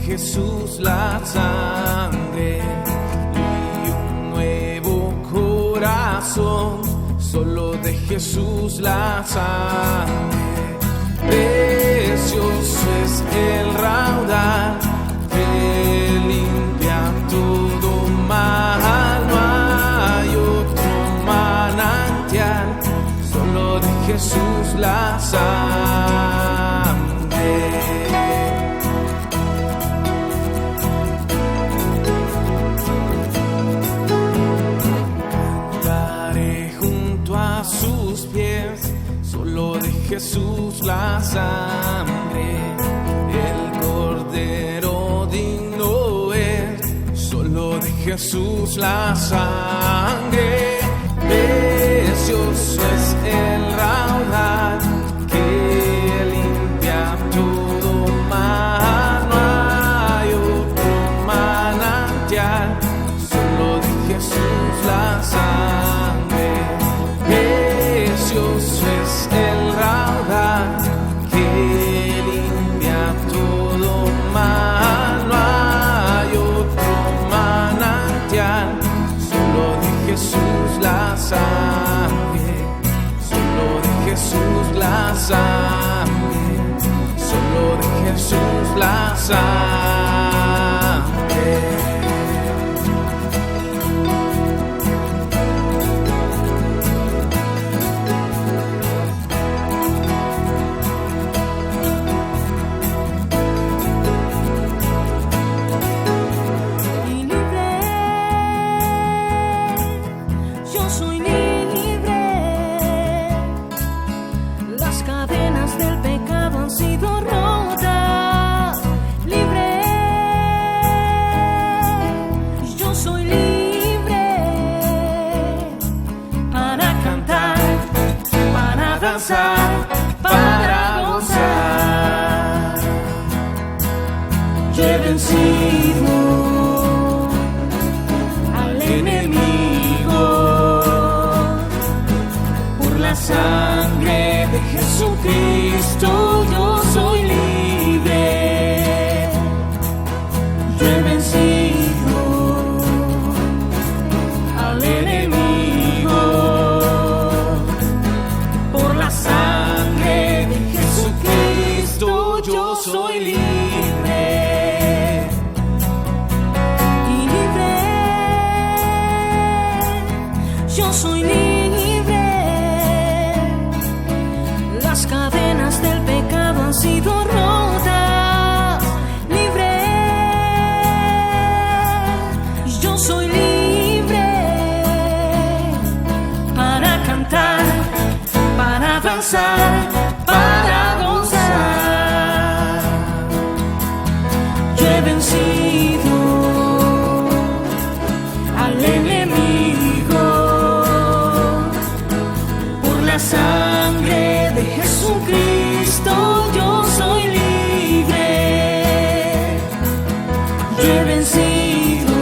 Jesús la sangre y un nuevo corazón, solo de Jesús la sangre. Precioso es el raudal que limpia todo mal, no hay otro manantial, solo de Jesús la sangre. Jesús la sangre, el Cordero digno es, solo de Jesús la sangre. Precioso es el raudal que limpia todo mal, no hay otro manantial, solo de Jesús la sangre. Precioso es el raudal que limpia todo mal, no hay otro manantial, solo de Jesús la sangre, solo de Jesús la sangre, solo de Jesús la sangre. Para gozar, yo he vencido al enemigo por la sangre de Jesucristo. Yo soy libre, yo he vencido al enemigo. Yo soy libre y libre, yo soy libre. Las cadenas del pecado han sido rotas, libre, yo soy libre para cantar, para danzar, para gozar. He vencido al enemigo por la sangre de Jesucristo. Yo soy libre, yo he vencido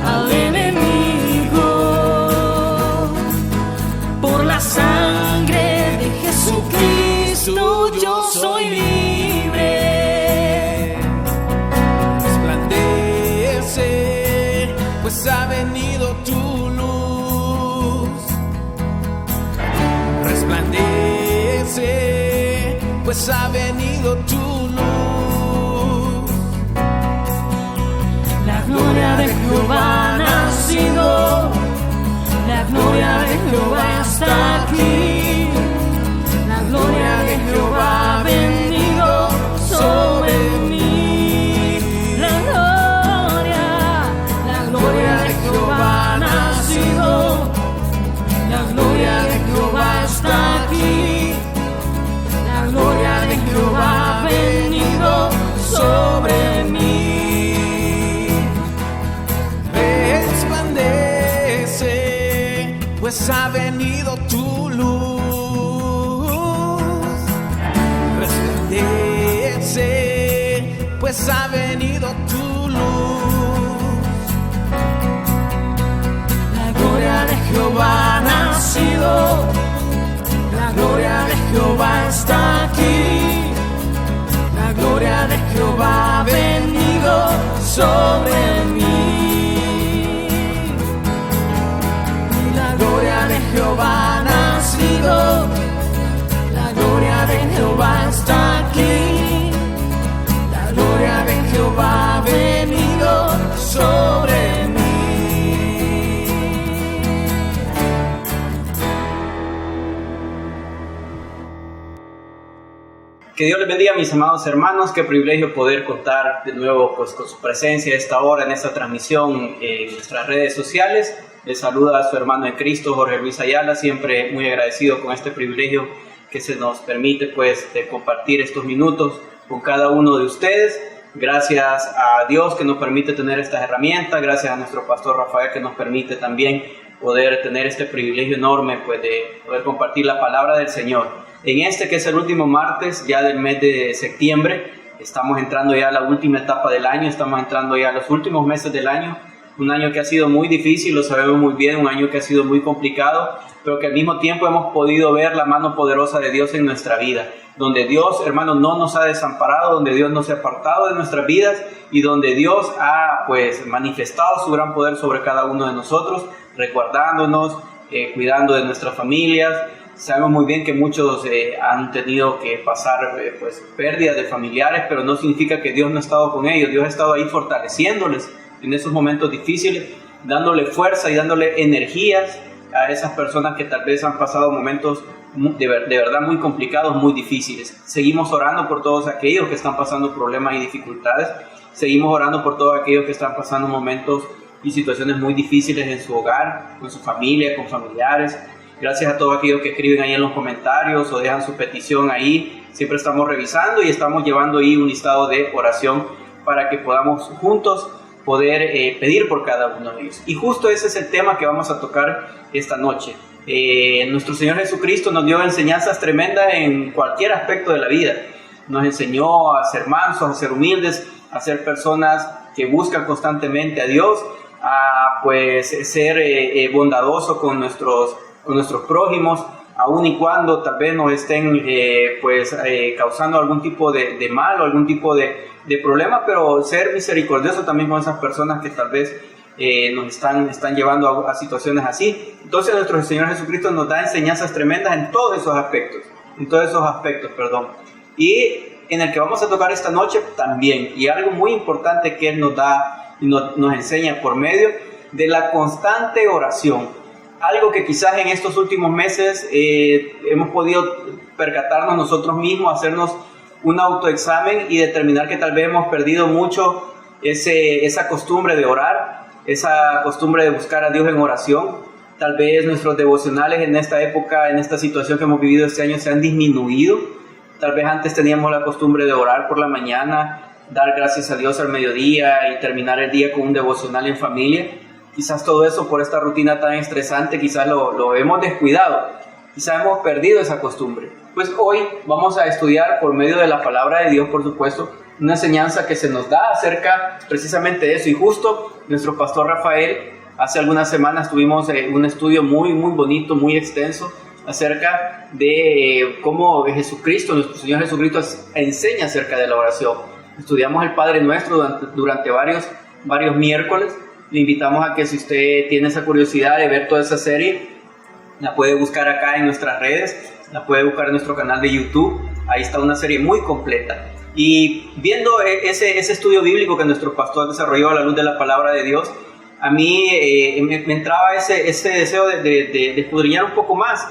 al enemigo por la sangre de Jesucristo. Yo soy libre. Pues ha venido tu luz, resplandece, pues ha venido tu luz. La gloria de Jehová ha nacido, la gloria de Jehová está aquí, la gloria de Jehová ha venido sobre mí. La gloria de Jehová pues ha venido tu luz. Resplandece, pues ha venido tu luz. La gloria de Jehová ha nacido, la gloria de Jehová está aquí, la gloria de Jehová ha venido sobre mí. La gloria de Jehová ha nacido, la gloria de Jehová está aquí, la gloria de Jehová ha venido sobre mí. Que Dios les bendiga, mis amados hermanos. Qué privilegio poder contar de nuevo pues, con su presencia a esta hora en esta transmisión en nuestras redes sociales. Les saluda a su hermano en Cristo, Jorge Luis Ayala, siempre muy agradecido con este privilegio que se nos permite pues, de compartir estos minutos con cada uno de ustedes. Gracias a Dios que nos permite tener estas herramientas, gracias a nuestro pastor Rafael que nos permite también poder tener este privilegio enorme pues, de poder compartir la palabra del Señor. En este que es el último martes ya del mes de septiembre, estamos entrando ya a la última etapa del año, estamos entrando ya a los últimos meses del año, un año que ha sido muy difícil, lo sabemos muy bien, un año que ha sido muy complicado, pero que al mismo tiempo hemos podido ver la mano poderosa de Dios en nuestra vida, donde Dios, hermanos, no nos ha desamparado, donde Dios no se ha apartado de nuestras vidas y donde Dios ha pues manifestado su gran poder sobre cada uno de nosotros, resguardándonos, cuidando de nuestras familias. Sabemos muy bien que muchos han tenido que pasar pues, pérdidas de familiares, pero no significa que Dios no ha estado con ellos. Dios ha estado ahí fortaleciéndoles en esos momentos difíciles, dándole fuerza y dándole energías a esas personas que tal vez han pasado momentos de verdad muy complicados, muy difíciles. Seguimos orando por todos aquellos que están pasando problemas y dificultades. Seguimos orando por todos aquellos que están pasando momentos y situaciones muy difíciles en su hogar, con su familia, con familiares. Gracias a todos aquellos que escriben ahí en los comentarios o dejan su petición ahí. Siempre estamos revisando y estamos llevando ahí un listado de oración para que podamos juntos poder pedir por cada uno de ellos. Y justo ese es el tema que vamos a tocar esta noche. Nuestro Señor Jesucristo nos dio enseñanzas tremendas en cualquier aspecto de la vida. Nos enseñó a ser mansos, a ser humildes, a ser personas que buscan constantemente a Dios, a pues ser bondadosos con nuestros prójimos, aun y cuando tal vez nos estén causando algún tipo de mal o algún tipo de problema, pero ser misericordioso también con esas personas que tal vez nos están llevando a situaciones así. Entonces nuestro Señor Jesucristo nos da enseñanzas tremendas en todos esos aspectos, y en el que vamos a tocar esta noche también, y algo muy importante que Él nos da y nos enseña por medio de la constante oración. Algo que quizás en estos últimos meses hemos podido percatarnos nosotros mismos, hacernos un autoexamen y determinar que tal vez hemos perdido mucho esa costumbre de orar, esa costumbre de buscar a Dios en oración. Tal vez nuestros devocionales en esta época, en esta situación que hemos vivido este año, se han disminuido. Tal vez antes teníamos la costumbre de orar por la mañana, dar gracias a Dios al mediodía y terminar el día con un devocional en familia. Quizás todo eso por esta rutina tan estresante, quizás lo hemos descuidado, quizás hemos perdido esa costumbre. Pues hoy vamos a estudiar por medio de la palabra de Dios, por supuesto, una enseñanza que se nos da acerca precisamente de eso. Y justo nuestro pastor Rafael, hace algunas semanas tuvimos un estudio muy bonito, muy extenso, acerca de cómo Jesucristo, nuestro Señor Jesucristo, enseña acerca de la oración. Estudiamos el Padre Nuestro durante varios miércoles. Le invitamos a que si usted tiene esa curiosidad de ver toda esa serie, la puede buscar acá en nuestras redes, la puede buscar en nuestro canal de YouTube. Ahí está una serie muy completa. Y viendo ese estudio bíblico que nuestro pastor desarrolló a la luz de la palabra de Dios, a mí me entraba ese deseo de escudriñar un poco más.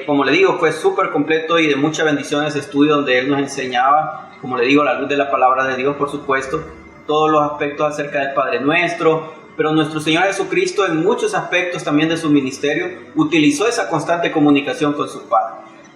Como le digo, fue súper completo y de mucha bendición ese estudio donde él nos enseñaba, como le digo, a la luz de la palabra de Dios, por supuesto, todos los aspectos acerca del Padre Nuestro, pero nuestro Señor Jesucristo en muchos aspectos también de su ministerio utilizó esa constante comunicación con su Padre.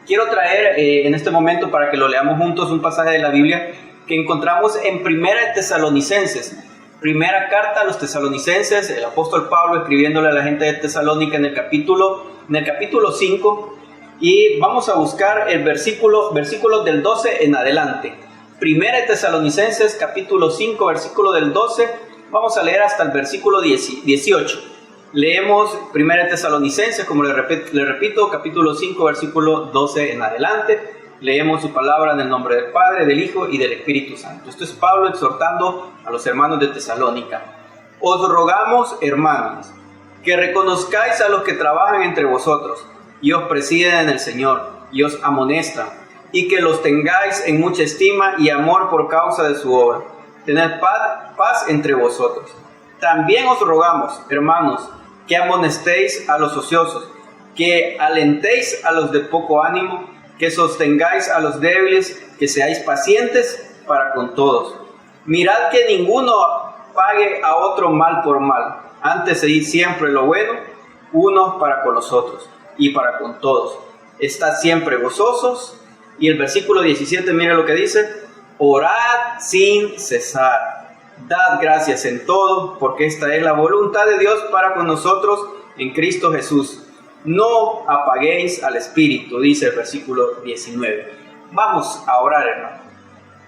Quiero traer en este momento, para que lo leamos juntos, un pasaje de la Biblia que encontramos en 1 Tesalonicenses. Primera carta a los tesalonicenses, el apóstol Pablo escribiéndole a la gente de Tesalónica en el capítulo 5, y vamos a buscar el versículos del 12 en adelante. Primera de Tesalonicenses, capítulo 5, versículo del 12, vamos a leer hasta el versículo 18. Leemos Primera de Tesalonicenses, como le repito, capítulo 5, versículo 12 en adelante. Leemos su palabra en el nombre del Padre, del Hijo y del Espíritu Santo. Esto es Pablo exhortando a los hermanos de Tesalónica. Os rogamos, hermanos, que reconozcáis a los que trabajan entre vosotros y os presiden en el Señor y os amonestan, y que los tengáis en mucha estima y amor por causa de su obra. Tened paz entre vosotros. También os rogamos, hermanos, que amonestéis a los ociosos, que alentéis a los de poco ánimo, que sostengáis a los débiles, que seáis pacientes para con todos. Mirad que ninguno pague a otro mal por mal, antes seguid siempre lo bueno, unos para con los otros y para con todos. Estad siempre gozosos. Y el versículo 17, mira lo que dice: orad sin cesar, dad gracias en todo, porque esta es la voluntad de Dios para con nosotros en Cristo Jesús. No apaguéis al Espíritu, dice el versículo 19. Vamos a orar, hermano.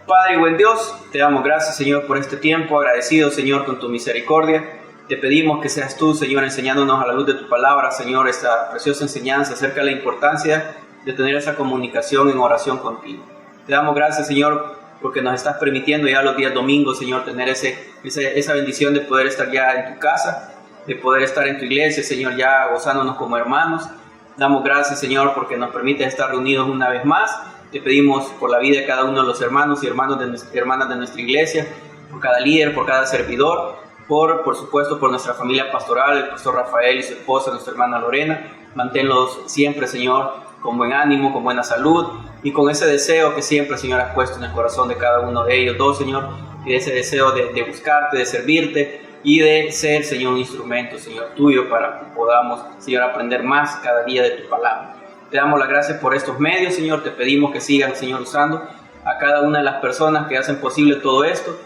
Padre y buen Dios, te damos gracias, Señor, por este tiempo. Agradecido, Señor, con tu misericordia. Te pedimos que seas tú, Señor, enseñándonos a la luz de tu palabra, Señor, esta preciosa enseñanza acerca de la importancia de tener esa comunicación en oración contigo. Te damos gracias, Señor, porque nos estás permitiendo ya los días domingos, Señor, tener esa bendición de poder estar ya en tu casa, de poder estar en tu iglesia, Señor, ya gozándonos como hermanos. Damos gracias, Señor, porque nos permite estar reunidos una vez más. Te pedimos por la vida de cada uno de los hermanos y hermanas de nuestra iglesia, por cada líder, por cada servidor, por supuesto, por nuestra familia pastoral, el pastor Rafael y su esposa, nuestra hermana Lorena. Manténlos siempre, Señor, con buen ánimo, con buena salud y con ese deseo que siempre, Señor, has puesto en el corazón de cada uno de ellos dos, Señor, y ese deseo de buscarte, de servirte y de ser, Señor, un instrumento, Señor, tuyo para que podamos, Señor, aprender más cada día de tu palabra. Te damos las gracias por estos medios, Señor. Te pedimos que sigan, Señor, usando a cada una de las personas que hacen posible todo esto,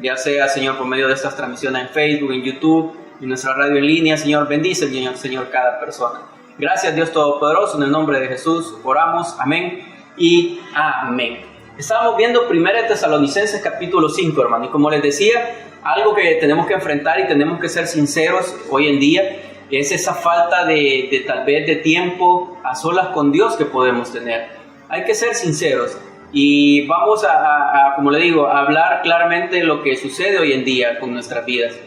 ya sea, Señor, por medio de estas transmisiones en Facebook, en YouTube, en nuestra radio en línea. Señor, bendice, Señor, cada persona. Gracias, Dios Todopoderoso, en el nombre de Jesús oramos, amén y amén. Estábamos viendo 1 Tesalonicenses capítulo 5, hermano, y como les decía, algo que tenemos que enfrentar y tenemos que ser sinceros hoy en día es esa falta de tal vez de tiempo a solas con Dios que podemos tener. Hay que ser sinceros y vamos a como le digo, a hablar claramente lo que sucede hoy en día con nuestras vidas.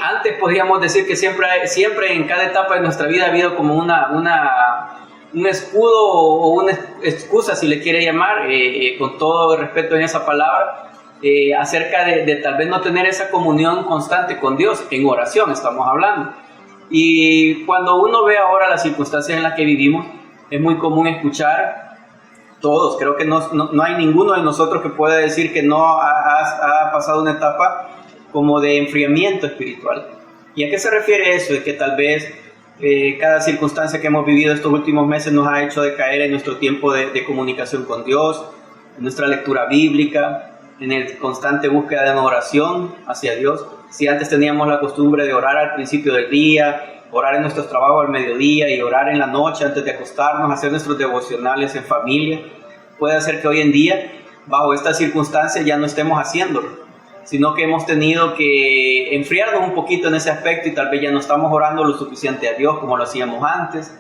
Antes podríamos decir que siempre en cada etapa de nuestra vida ha habido como un escudo o una excusa, si le quiere llamar, con todo respeto en esa palabra, acerca de tal vez no tener esa comunión constante con Dios, en oración estamos hablando. Y cuando uno ve ahora las circunstancias en las que vivimos, es muy común escuchar, todos, creo que no hay ninguno de nosotros que pueda decir que no ha pasado una etapa como de enfriamiento espiritual. ¿Y a qué se refiere eso? De que tal vez cada circunstancia que hemos vivido estos últimos meses nos ha hecho decaer en nuestro tiempo de comunicación con Dios, en nuestra lectura bíblica, en el constante búsqueda de una oración hacia Dios. Si antes teníamos la costumbre de orar al principio del día, orar en nuestros trabajos al mediodía y orar en la noche antes de acostarnos, hacer nuestros devocionales en familia, puede ser que hoy en día, bajo estas circunstancias, ya no estemos haciéndolo, sino que hemos tenido que enfriarnos un poquito en ese aspecto y tal vez ya no estamos orando lo suficiente a Dios como lo hacíamos antes.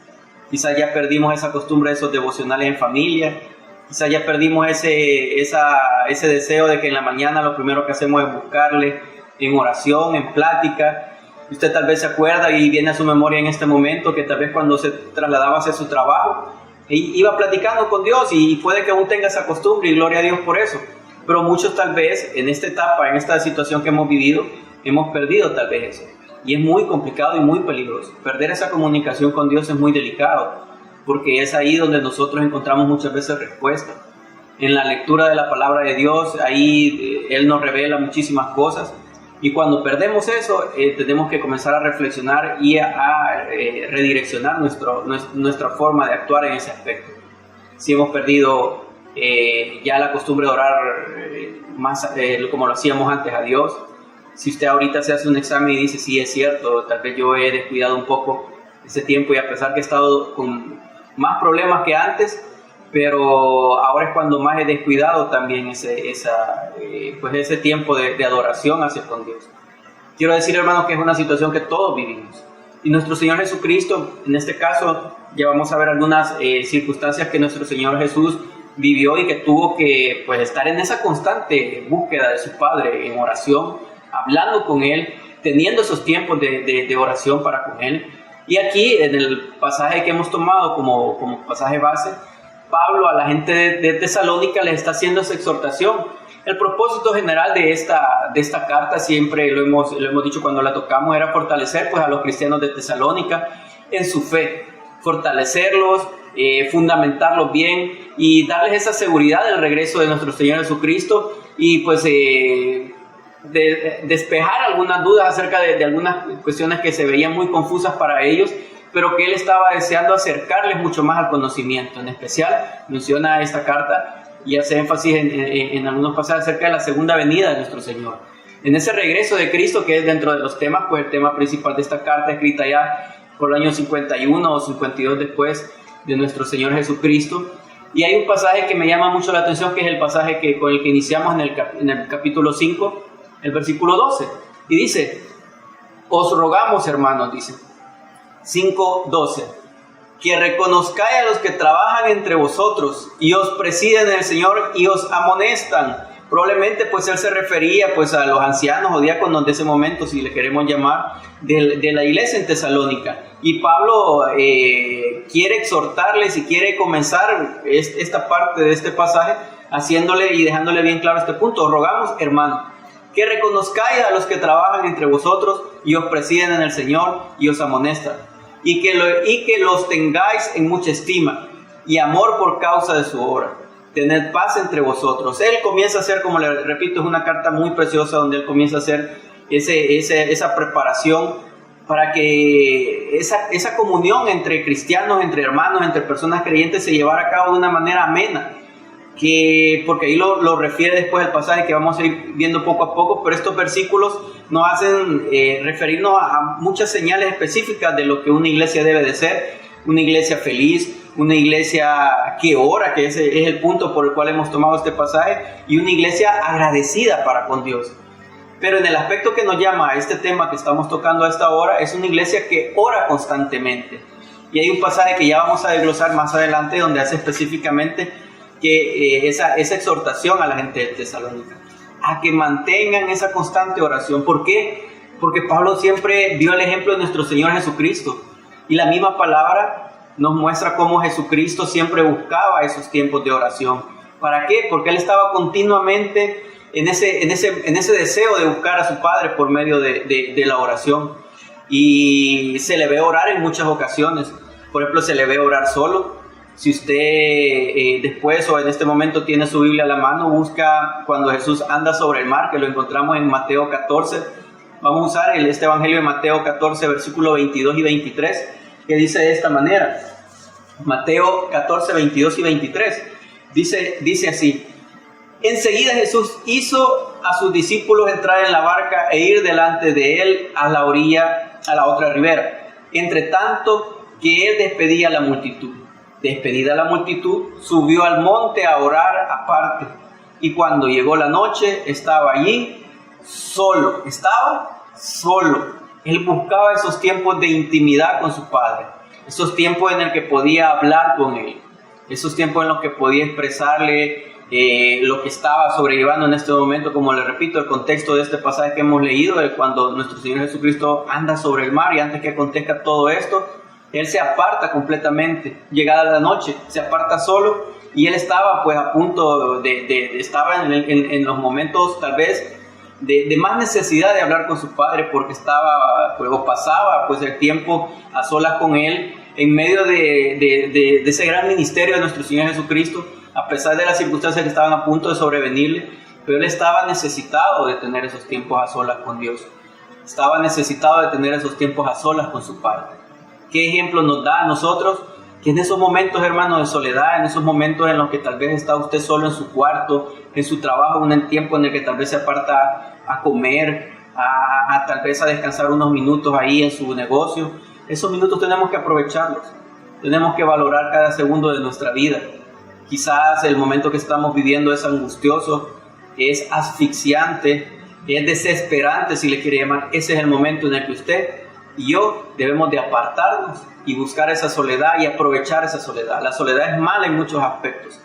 Quizás ya perdimos esa costumbre de esos devocionales en familia. Quizás ya perdimos ese deseo de que en la mañana lo primero que hacemos es buscarle en oración, en plática. Usted tal vez se acuerda y viene a su memoria en este momento que tal vez cuando se trasladaba hacia su trabajo iba platicando con Dios y puede que aún tenga esa costumbre y gloria a Dios por eso. Pero muchos tal vez en esta etapa, en esta situación que hemos vivido, hemos perdido tal vez eso. Y es muy complicado y muy peligroso. Perder esa comunicación con Dios es muy delicado, porque es ahí donde nosotros encontramos muchas veces respuesta. En la lectura de la palabra de Dios, ahí Él nos revela muchísimas cosas. Y cuando perdemos eso, tenemos que comenzar a reflexionar y a redireccionar nuestra forma de actuar en ese aspecto. Si hemos perdido ya la costumbre de orar más como lo hacíamos antes a Dios, Si usted ahorita se hace un examen y dice, sí, es cierto, tal vez yo he descuidado un poco ese tiempo y a pesar que he estado con más problemas que antes, pero ahora es cuando más he descuidado también ese tiempo de adoración hacia con Dios. Quiero decir, hermanos, que es una situación que todos vivimos. Y nuestro Señor Jesucristo, en este caso, ya vamos a ver algunas circunstancias que nuestro Señor Jesús vivió y que tuvo que pues, estar en esa constante búsqueda de su Padre, en oración, hablando con Él, teniendo esos tiempos de oración para con Él. Y aquí, en el pasaje que hemos tomado como pasaje base, Pablo a la gente de Tesalónica les está haciendo esa exhortación. El propósito general de esta carta, siempre lo hemos dicho cuando la tocamos, era fortalecer pues, a los cristianos de Tesalónica en su fe, fortalecerlos, fundamentarlos bien y darles esa seguridad del regreso de nuestro Señor Jesucristo y pues despejar algunas dudas acerca de algunas cuestiones que se veían muy confusas para ellos, pero que él estaba deseando acercarles mucho más al conocimiento. En especial menciona esta carta y hace énfasis en algunos pasajes acerca de la segunda venida de nuestro Señor. En ese regreso de Cristo, que es dentro de los temas, pues el tema principal de esta carta, escrita ya por el año 51 o 52 después de nuestro Señor Jesucristo. Y hay un pasaje que me llama mucho la atención, que es el pasaje con el que iniciamos en el capítulo 5, el versículo 12. Y dice, os rogamos, hermanos, dice, 5:12, que reconozcáis a los que trabajan entre vosotros y os presiden en el Señor y os amonestan. Probablemente pues él se refería pues a los ancianos o diáconos de ese momento, si le queremos llamar, de la iglesia en Tesalónica. Y Pablo quiere exhortarles y quiere comenzar esta parte de este pasaje haciéndole y dejándole bien claro este punto. Os rogamos, hermanos, que reconozcáis a los que trabajan entre vosotros y os presiden en el Señor y os amonestan. Y que los tengáis en mucha estima y amor por causa de su obra. Tened paz entre vosotros. Él comienza a hacer, como le repito, es una carta muy preciosa donde él comienza a hacer esa preparación para que esa comunión entre cristianos, entre hermanos, entre personas creyentes se llevara a cabo de una manera amena. Porque ahí lo refiere después el pasaje que vamos a ir viendo poco a poco, pero estos versículos nos hacen referirnos a muchas señales específicas de lo que una iglesia debe de ser, una iglesia feliz, una iglesia que ora, que ese es el punto por el cual hemos tomado este pasaje, y una iglesia agradecida para con Dios. Pero en el aspecto que nos llama a este tema que estamos tocando a esta hora, es una iglesia que ora constantemente. Y hay un pasaje que ya vamos a desglosar más adelante donde hace específicamente que esa exhortación a la gente de Tesalónica, a que mantengan esa constante oración. ¿Por qué? Porque Pablo siempre dio el ejemplo de nuestro Señor Jesucristo, y la misma palabra nos muestra cómo Jesucristo siempre buscaba esos tiempos de oración. ¿Para qué? Porque Él estaba continuamente en ese deseo de buscar a su Padre por medio de la oración, y se le ve orar en muchas ocasiones. Por ejemplo, se le ve orar solo. Si usted después o en este momento tiene su Biblia a la mano, busca cuando Jesús anda sobre el mar, que lo encontramos en Mateo 14. Vamos a usar este Evangelio de Mateo 14, versículos 22 y 23, que dice de esta manera. Mateo 14, 22 y 23. Dice así: enseguida Jesús hizo a sus discípulos entrar en la barca e ir delante de él a la orilla, a la otra ribera, entre tanto que él despedía a la multitud. Despedida la multitud, subió al monte a orar aparte, y cuando llegó la noche estaba allí solo. Estaba solo. Él buscaba esos tiempos de intimidad con su Padre, esos tiempos en el que podía hablar con Él, esos tiempos en los que podía expresarle lo que estaba sobrellevando en este momento. Como le repito, el contexto de este pasaje que hemos leído es cuando nuestro Señor Jesucristo anda sobre el mar, y antes que acontezca todo esto, Él se aparta completamente. Llegada la noche, se aparta solo, y Él estaba pues a punto estaba en los momentos tal vez de más necesidad de hablar con su Padre, porque estaba pues, o pasaba pues el tiempo a solas con Él en medio de ese gran ministerio de nuestro Señor Jesucristo, a pesar de las circunstancias que estaban a punto de sobrevenirle. Pero Él estaba necesitado de tener esos tiempos a solas con Dios, estaba necesitado de tener esos tiempos a solas con su Padre. ¿Qué ejemplo nos da a nosotros? Que en esos momentos, hermanos, de soledad, en esos momentos en los que tal vez está usted solo en su cuarto, en su trabajo, en el tiempo en el que tal vez se aparta a comer, tal vez a descansar unos minutos ahí en su negocio. Esos minutos tenemos que aprovecharlos. Tenemos que valorar cada segundo de nuestra vida. Quizás el momento que estamos viviendo es angustioso, es asfixiante, es desesperante, si le quiere llamar. Ese es el momento en el que usted y yo debemos de apartarnos y buscar esa soledad y aprovechar esa soledad. La soledad es mala en muchos aspectos.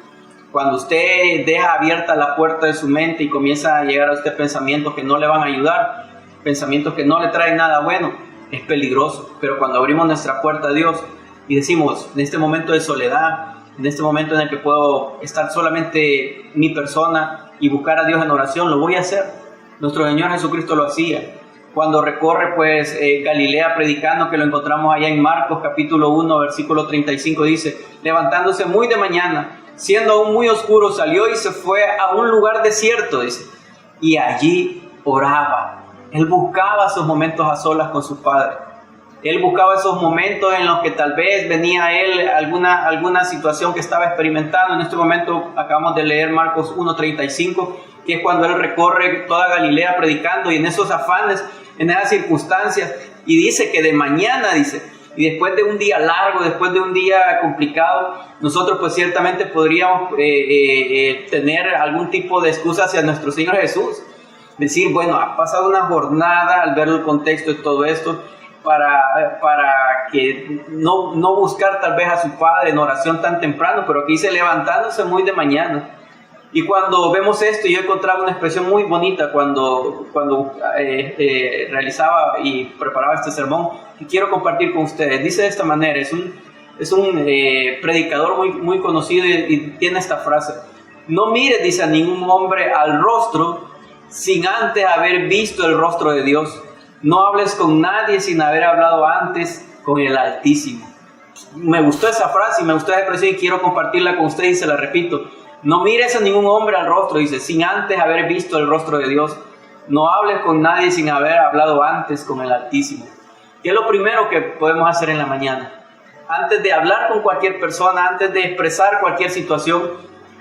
Cuando usted deja abierta la puerta de su mente y comienza a llegar a usted pensamientos que no le van a ayudar, pensamientos que no le traen nada bueno, es peligroso. Pero cuando abrimos nuestra puerta a Dios y decimos, en este momento de soledad, en este momento en el que puedo estar solamente mi persona y buscar a Dios en oración, lo voy a hacer. Nuestro Señor Jesucristo lo hacía. Cuando recorre Galilea predicando, que lo encontramos allá en Marcos capítulo 1, versículo 35, dice, levantándose muy de mañana, siendo aún muy oscuro, salió y se fue a un lugar desierto, dice, y allí oraba. Él buscaba esos momentos a solas con su Padre. Él buscaba esos momentos en los que tal vez venía a él alguna situación que estaba experimentando. En este momento acabamos de leer Marcos 1:35, que es cuando él recorre toda Galilea predicando, y en esos afanes, en esas circunstancias, y dice que de mañana, dice, y después de un día largo, después de un día complicado, nosotros pues ciertamente podríamos tener algún tipo de excusa hacia nuestro Señor Jesús. Decir, bueno, ha pasado una jornada, al ver el contexto de todo esto, para que no buscar tal vez a su Padre en oración tan temprano, pero aquí dice levantándose muy de mañana. Y cuando vemos esto, yo encontraba una expresión muy bonita cuando realizaba y preparaba este sermón, que quiero compartir con ustedes. Dice de esta manera, es un predicador muy conocido, y tiene esta frase: no mires, dice, a ningún hombre al rostro sin antes haber visto el rostro de Dios. No hables con nadie sin haber hablado antes con el Altísimo. Me gustó esa frase y me gustó esa expresión, y quiero compartirla con ustedes y se la repito. No mires a ningún hombre al rostro, dice, sin antes haber visto el rostro de Dios. No hables con nadie sin haber hablado antes con el Altísimo. ¿Qué es lo primero que podemos hacer en la mañana? Antes de hablar con cualquier persona, antes de expresar cualquier situación,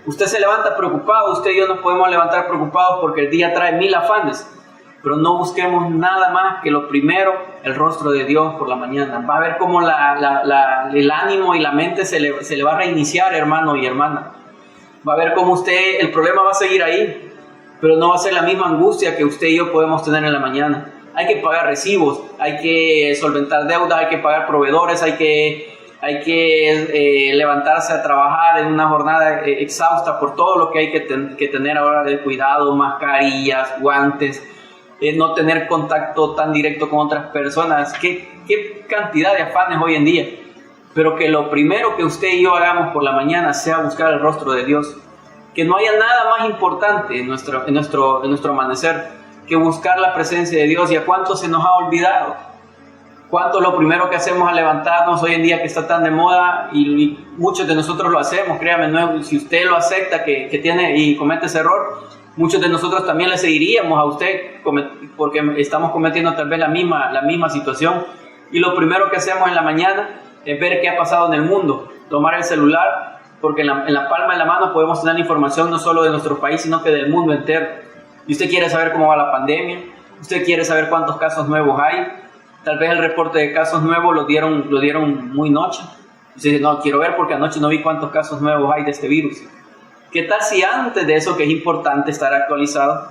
usted se levanta preocupado. Usted y yo nos podemos levantar preocupados porque el día trae 1000 afanes. Pero no busquemos nada más que lo primero, el rostro de Dios por la mañana. Va a ver cómo el ánimo y la mente se le va a reiniciar, hermano y hermana. Va a ver cómo el problema va a seguir ahí, pero no va a ser la misma angustia que usted y yo podemos tener en la mañana. Hay que pagar recibos, hay que solventar deudas, hay que pagar proveedores, hay que levantarse a trabajar en una jornada exhausta por todo lo que hay que tener ahora de cuidado, mascarillas, guantes, no tener contacto tan directo con otras personas. ¿Qué cantidad de afanes hoy en día? Pero que lo primero que usted y yo hagamos por la mañana sea buscar el rostro de Dios. Que no haya nada más importante en nuestro amanecer que buscar la presencia de Dios. ¿Y a cuántos se nos ha olvidado? ¿Cuánto lo primero que hacemos al levantarnos hoy en día, que está tan de moda, y muchos de nosotros lo hacemos, créame, no, si usted lo acepta que tiene y comete ese error, muchos de nosotros también le seguiríamos a usted porque estamos cometiendo tal vez la misma situación. Y lo primero que hacemos en la mañana es ver qué ha pasado en el mundo, tomar el celular, porque en la palma de la mano podemos tener información no solo de nuestro país, sino que del mundo entero. Y usted quiere saber cómo va la pandemia, usted quiere saber cuántos casos nuevos hay. Tal vez el reporte de casos nuevos lo dieron muy noche. Usted dice, no, quiero ver porque anoche no vi cuántos casos nuevos hay de este virus. ¿Qué tal si antes de eso, que es importante estar actualizado,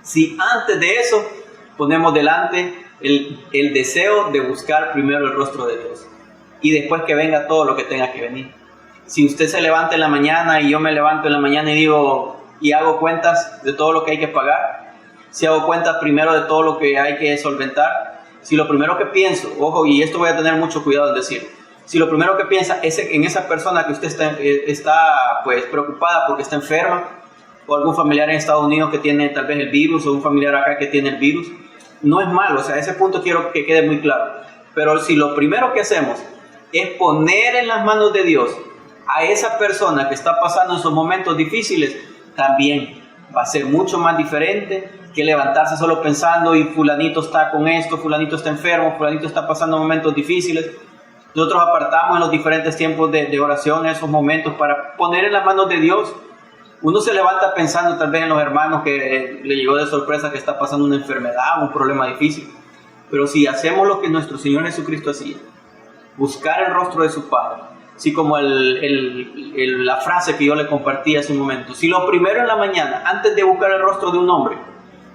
si antes de eso ponemos delante el deseo de buscar primero el rostro de Dios y después que venga todo lo que tenga que venir? Si usted se levanta en la mañana y yo me levanto en la mañana y digo y hago cuentas de todo lo que hay que pagar, si hago cuentas primero de todo lo que hay que solventar, si lo primero que pienso, ojo, y esto voy a tener mucho cuidado en decir, si lo primero que piensa es en esa persona que usted está pues preocupada porque está enferma, o algún familiar en Estados Unidos que tiene tal vez el virus, o un familiar acá que tiene el virus, no es malo, o sea, ese punto quiero que quede muy claro. Pero si lo primero que hacemos es poner en las manos de Dios a esa persona que está pasando esos momentos difíciles, también va a ser mucho más diferente que levantarse solo pensando y fulanito está con esto, fulanito está enfermo, fulanito está pasando momentos difíciles. Nosotros apartamos en los diferentes tiempos de oración esos momentos para poner en las manos de Dios Uno se levanta pensando tal vez en los hermanos que le llegó de sorpresa que está pasando una enfermedad, un problema difícil. Pero si hacemos lo que nuestro Señor Jesucristo hacía, buscar el rostro de su Padre, así como la frase que yo le compartí hace un momento, si lo primero en la mañana, antes de buscar el rostro de un hombre,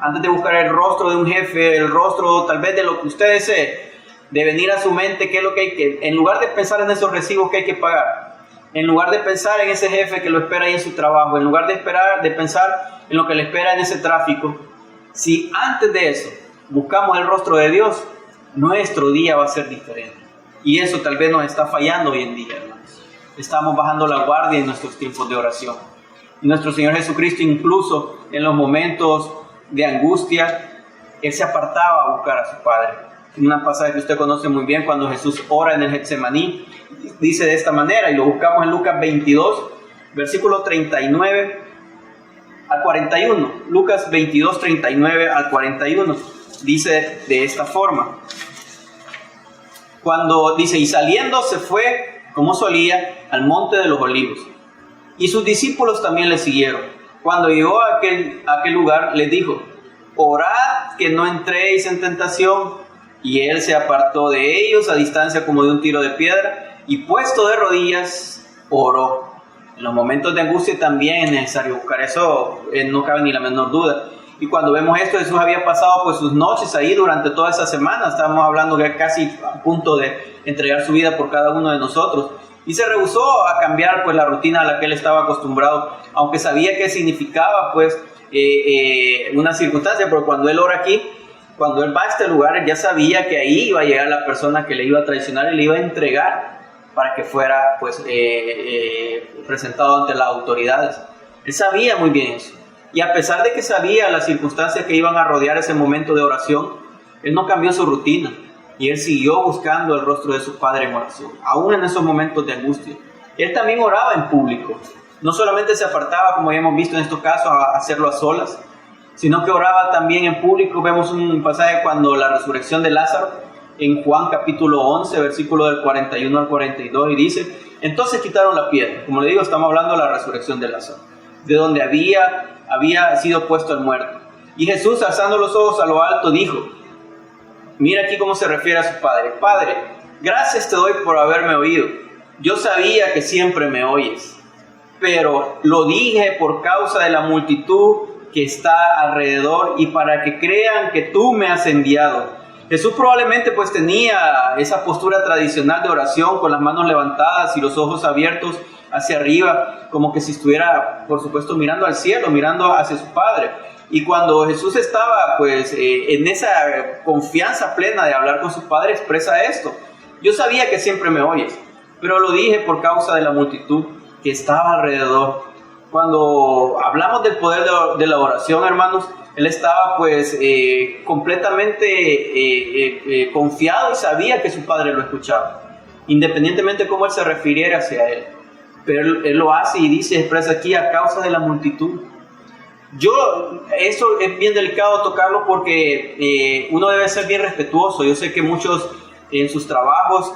antes de buscar el rostro de un jefe, el rostro tal vez de lo que usted desee, de venir a su mente qué es lo que hay que, en lugar de pensar en esos recibos que hay que pagar, en lugar de pensar en ese jefe que lo espera ahí en su trabajo, en lugar de pensar en lo que le espera en ese tráfico, si antes de eso buscamos el rostro de Dios, nuestro día va a ser diferente. Y eso tal vez nos está fallando hoy en día, hermanos. Estamos bajando la guardia en nuestros tiempos de oración. Y nuestro Señor Jesucristo, incluso en los momentos de angustia, Él se apartaba a buscar a su Padre. En una pasaje que usted conoce muy bien, cuando Jesús ora en el Getsemaní, dice de esta manera, y lo buscamos en Lucas 22, versículo 39 al 41. Lucas 22, 39 al 41. Dice de esta forma. Cuando dice, y saliendo se fue, como solía, al monte de los olivos. Y sus discípulos también le siguieron. Cuando llegó a aquel lugar, les dijo, orad que no entréis en tentación. Y él se apartó de ellos a distancia como de un tiro de piedra, y puesto de rodillas, oró. En los momentos de angustia también es necesario buscar eso, no cabe ni la menor duda. Y cuando vemos esto, Jesús había pasado pues sus noches ahí durante toda esa semana. Estábamos hablando que casi a punto de entregar su vida por cada uno de nosotros. Y se rehusó a cambiar pues la rutina a la que él estaba acostumbrado, aunque sabía que significaba pues una circunstancia. Pero cuando él ora aquí, cuando él va a este lugar, él ya sabía que ahí iba a llegar la persona que le iba a traicionar y le iba a entregar para que fuera pues presentado ante las autoridades. Él sabía muy bien eso. Y a pesar de que sabía las circunstancias que iban a rodear ese momento de oración, él no cambió su rutina y él siguió buscando el rostro de su Padre en oración, aún en esos momentos de angustia. Él también oraba en público, no solamente se apartaba, como ya hemos visto en estos casos, a hacerlo a solas, sino que oraba también en público. Vemos un pasaje cuando la resurrección de Lázaro, en Juan capítulo 11, versículo del 41 al 42, y dice, entonces quitaron la piedra. Como le digo, estamos hablando de la resurrección de Lázaro, de donde había sido puesto el muerto. Y Jesús, alzando los ojos a lo alto, dijo, mira aquí cómo se refiere a su Padre, Padre, gracias te doy por haberme oído. Yo sabía que siempre me oyes, pero lo dije por causa de la multitud que está alrededor y para que crean que tú me has enviado. Jesús probablemente pues tenía esa postura tradicional de oración con las manos levantadas y los ojos abiertos hacia arriba, como que si estuviera, por supuesto, mirando al cielo, mirando hacia su Padre. Y cuando Jesús estaba pues en esa confianza plena de hablar con su Padre, expresa esto: yo sabía que siempre me oyes, pero lo dije por causa de la multitud que estaba alrededor. Cuando hablamos del poder de la oración, hermanos, él estaba pues completamente confiado y sabía que su Padre lo escuchaba, independientemente de cómo él se refiriera hacia él. Pero él lo hace y dice, expresa aquí, a causa de la multitud. Eso es bien delicado tocarlo porque uno debe ser bien respetuoso. Yo sé que muchos en sus trabajos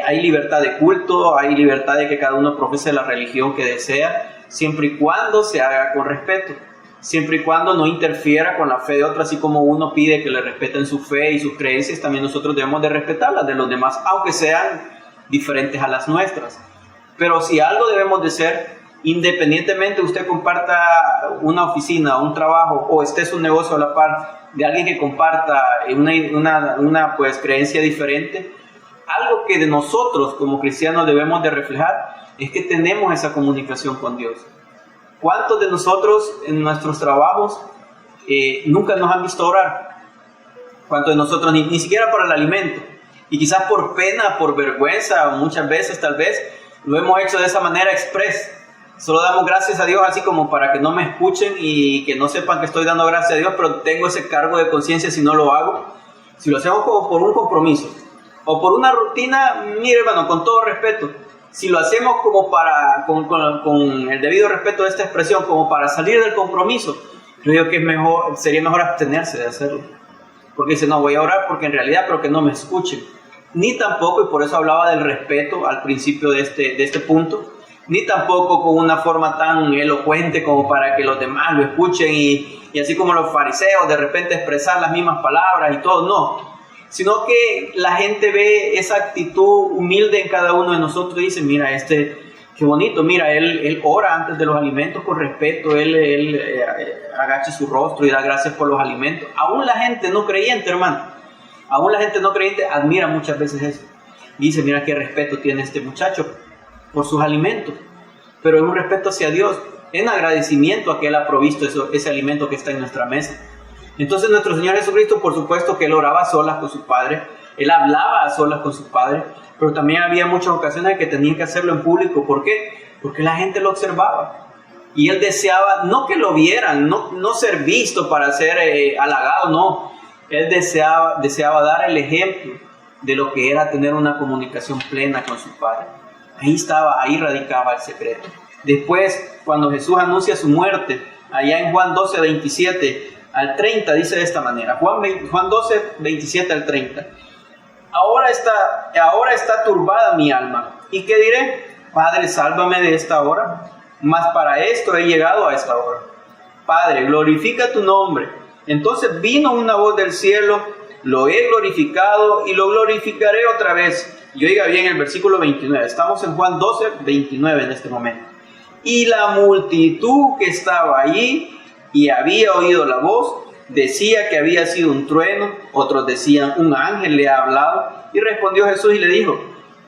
hay libertad de culto, hay libertad de que cada uno profese la religión que desea, siempre y cuando se haga con respeto, siempre y cuando no interfiera con la fe de otros. Así como uno pide que le respeten su fe y sus creencias, también nosotros debemos de respetar las de los demás, aunque sean diferentes a las nuestras. Pero si algo debemos de ser, independientemente usted comparta una oficina, un trabajo, o esté su negocio a la par de alguien que comparta una pues creencia diferente, algo que de nosotros como cristianos debemos de reflejar es que tenemos esa comunicación con Dios. ¿Cuántos de nosotros en nuestros trabajos nunca nos han visto orar? ¿Cuántos de nosotros ni siquiera por el alimento? Y quizás por pena, por vergüenza, o muchas veces tal vez lo hemos hecho de esa manera express. Solo damos gracias a Dios así como para que no me escuchen y que no sepan que estoy dando gracias a Dios, pero tengo ese cargo de conciencia si no lo hago. Si lo hacemos como por un compromiso o por una rutina, mire hermano, con todo respeto, si lo hacemos como con el debido respeto de esta expresión, como para salir del compromiso, creo que sería mejor abstenerse de hacerlo. Porque dice, no, voy a orar porque en realidad, pero que no me escuchen. Ni tampoco, y por eso hablaba del respeto al principio de este punto, ni tampoco con una forma tan elocuente como para que los demás lo escuchen y así como los fariseos de repente expresar las mismas palabras y todo, no. Sino que la gente ve esa actitud humilde en cada uno de nosotros y dice, mira, qué bonito, mira, él ora antes de los alimentos con respeto, él agacha su rostro y da gracias por los alimentos. Aún la gente no creyente, hermano, aún la gente no creyente admira muchas veces eso. Dice, mira qué respeto tiene este muchacho por sus alimentos, pero es un respeto hacia Dios, en agradecimiento a que Él ha provisto ese alimento que está en nuestra mesa. Entonces nuestro Señor Jesucristo, por supuesto que Él oraba a solas con su Padre, Él hablaba a solas con su Padre, pero también había muchas ocasiones en que tenía que hacerlo en público. ¿Por qué? Porque la gente lo observaba y Él deseaba no que lo vieran, no ser visto para ser halagado, no. Él deseaba dar el ejemplo de lo que era tener una comunicación plena con su Padre. Ahí radicaba el secreto. Después, cuando Jesús anuncia su muerte, allá en Juan 12, 27 al 30, dice de esta manera, Juan 12, 27 al 30. Ahora está turbada mi alma. ¿Y qué diré? Padre, sálvame de esta hora. Mas para esto he llegado a esta hora. Padre, glorifica tu nombre. Entonces vino una voz del cielo, lo he glorificado y lo glorificaré otra vez. Y oiga bien el versículo 29. Estamos en Juan 12, 29 en este momento. Y la multitud que estaba allí y había oído la voz, decía que había sido un trueno, otros decían un ángel le ha hablado. Y respondió Jesús y le dijo,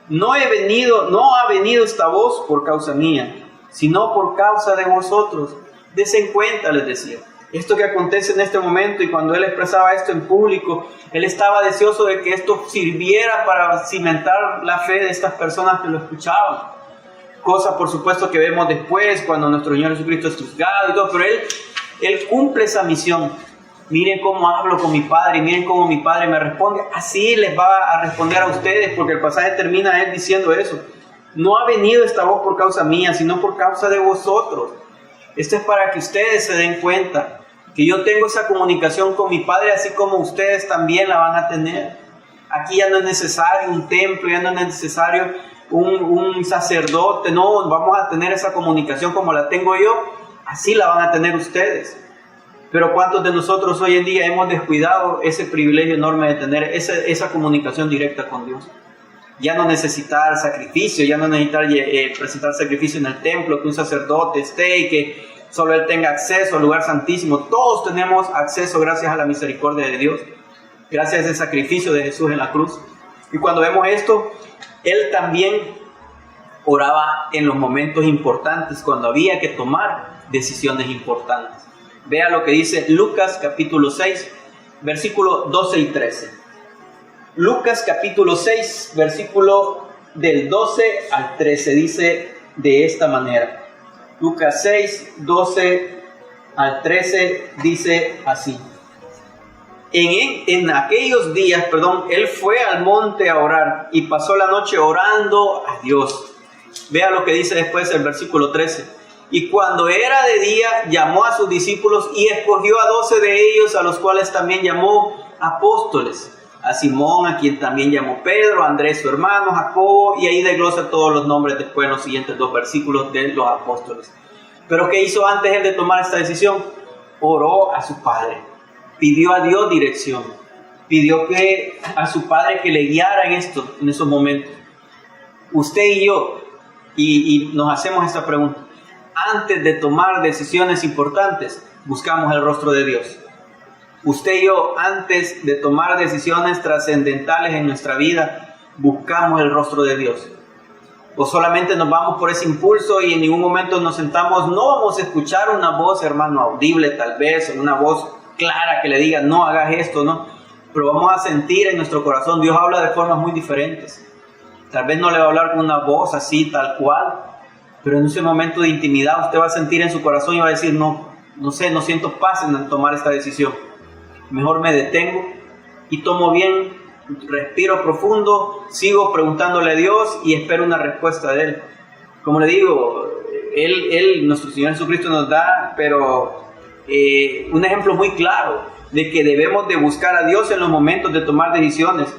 no ha venido esta voz por causa mía, sino por causa de vosotros. Desen cuenta, les decía, esto que acontece en este momento. Y cuando Él expresaba esto en público, Él estaba deseoso de que esto sirviera para cimentar la fe de estas personas que lo escuchaban. Cosa, por supuesto, que vemos después, cuando nuestro Señor Jesucristo es juzgado y todo, pero Él cumple esa misión. Miren cómo hablo con mi Padre, y miren cómo mi Padre me responde. Así les va a responder a ustedes, porque el pasaje termina Él diciendo eso. No ha venido esta voz por causa mía, sino por causa de vosotros. Esto es para que ustedes se den cuenta que yo tengo esa comunicación con mi Padre, así como ustedes también la van a tener. Aquí ya no es necesario un templo, ya no es necesario un sacerdote, no, vamos a tener esa comunicación como la tengo yo, así la van a tener ustedes. Pero ¿cuántos de nosotros hoy en día hemos descuidado ese privilegio enorme de tener esa comunicación directa con Dios? Ya no necesitar sacrificio, ya no necesitar presentar sacrificio en el templo, que un sacerdote esté y que solo Él tenga acceso al lugar santísimo. Todos tenemos acceso gracias a la misericordia de Dios, gracias a ese sacrificio de Jesús en la cruz. Y cuando vemos esto, Él también oraba en los momentos importantes, cuando había que tomar decisiones importantes. Vea lo que dice Lucas capítulo 6, versículo 12 y 13. Lucas capítulo 6, versículo del 12 al 13, dice de esta manera. Lucas 6, 12 al 13 dice así. En aquellos días, Él fue al monte a orar y pasó la noche orando a Dios. Vea lo que dice después el versículo 13. Y cuando era de día, llamó a sus discípulos y escogió a 12 de ellos, a los cuales también llamó apóstoles. A Simón, a quien también llamó Pedro, a Andrés su hermano, Jacobo, y ahí desglosa todos los nombres después en los siguientes 2 versículos de los apóstoles. Pero ¿qué hizo antes Él de tomar esta decisión? Oró a su Padre, pidió a Dios dirección, pidió a su Padre que le guiara en esos momentos. Usted y yo, y nos hacemos esta pregunta, antes de tomar decisiones importantes, buscamos el rostro de Dios. Usted y yo, antes de tomar decisiones trascendentales en nuestra vida, buscamos el rostro de Dios. O solamente nos vamos por ese impulso y en ningún momento nos sentamos. No vamos a escuchar una voz, hermano, audible tal vez, o una voz clara que le diga, no hagas esto, no. Pero vamos a sentir en nuestro corazón, Dios habla de formas muy diferentes. Tal vez no le va a hablar con una voz así, tal cual, pero en ese momento de intimidad usted va a sentir en su corazón y va a decir, no siento paz en tomar esta decisión. Mejor me detengo y tomo bien, respiro profundo, sigo preguntándole a Dios y espero una respuesta de Él. Como le digo, nuestro Señor Jesucristo nos da, pero un ejemplo muy claro de que debemos de buscar a Dios en los momentos de tomar decisiones.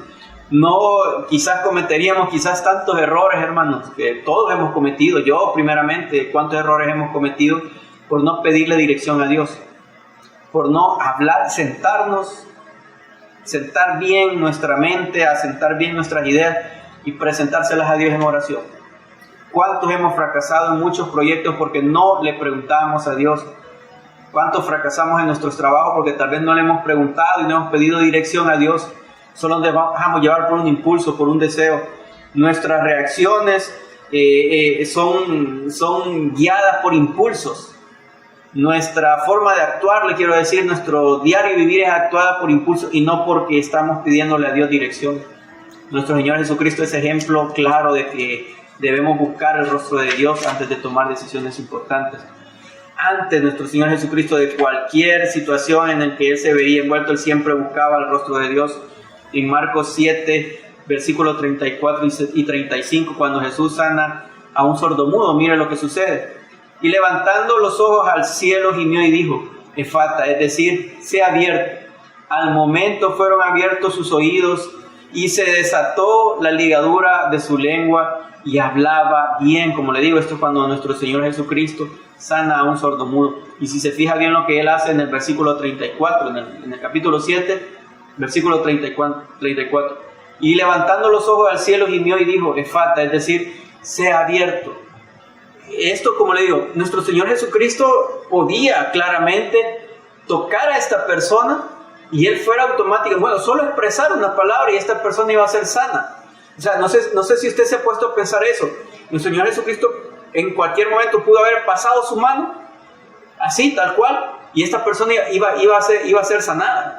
No, quizás cometeríamos tantos errores, hermanos, que todos hemos cometido. Yo, primeramente, cuántos errores hemos cometido por no pedirle dirección a Dios, por no hablar, sentar bien nuestra mente, asentar bien nuestras ideas y presentárselas a Dios en oración. ¿Cuántos hemos fracasado en muchos proyectos porque no le preguntábamos a Dios? ¿Cuántos fracasamos en nuestros trabajos porque tal vez no le hemos preguntado y no hemos pedido dirección a Dios? Solo nos dejamos llevar por un impulso, por un deseo. Nuestras reacciones son guiadas por impulsos. Nuestra forma de actuar, le quiero decir, nuestro diario vivir es actuada por impulso y no porque estamos pidiéndole a Dios dirección. Nuestro Señor Jesucristo es ejemplo claro de que debemos buscar el rostro de Dios antes de tomar decisiones importantes. Antes, nuestro Señor Jesucristo, de cualquier situación en la que Él se veía envuelto, Él siempre buscaba el rostro de Dios. En Marcos 7, versículos 34 y 35, cuando Jesús sana a un sordomudo, mire lo que sucede. Y levantando los ojos al cielo, gimió y dijo, Efata, es decir, sea abierto. Al momento fueron abiertos sus oídos y se desató la ligadura de su lengua y hablaba bien. Como le digo, esto es cuando nuestro Señor Jesucristo sana a un sordomudo. Y si se fija bien lo que Él hace en el versículo 34, en el capítulo 7, versículo 34. Y levantando los ojos al cielo, gimió y dijo, Efata, es decir, sea abierto. Esto, como le digo, nuestro Señor Jesucristo podía claramente tocar a esta persona y Él fuera automático, bueno, solo expresar una palabra y esta persona iba a ser sana. O sea, no sé si usted se ha puesto a pensar eso. Nuestro Señor Jesucristo en cualquier momento pudo haber pasado su mano, así, tal cual, y esta persona iba a ser sanada.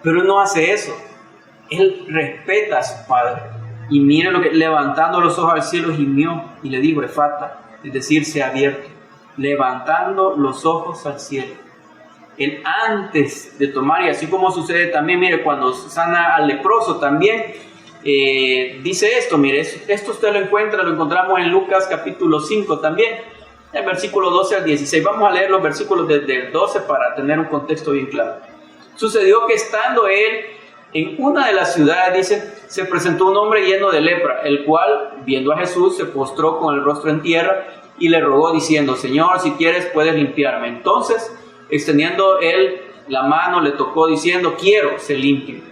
Pero Él no hace eso. Él respeta a su Padre. Y mire lo que, levantando los ojos al cielo, gimió y le dijo, Efata, es decir, sea abierto. Levantando los ojos al cielo. Él antes de tomar, y así como sucede también, mire, cuando sana al leproso también, dice esto, mire, esto usted lo encontramos en Lucas capítulo 5 también, el versículo 12 al 16. Vamos a leer los versículos desde el 12 para tener un contexto bien claro. Sucedió que estando él en una de las ciudades, dice, se presentó un hombre lleno de lepra, el cual, viendo a Jesús, se postró con el rostro en tierra y le rogó diciendo, Señor, si quieres puedes limpiarme. Entonces, extendiendo él la mano, le tocó diciendo, quiero, se limpie.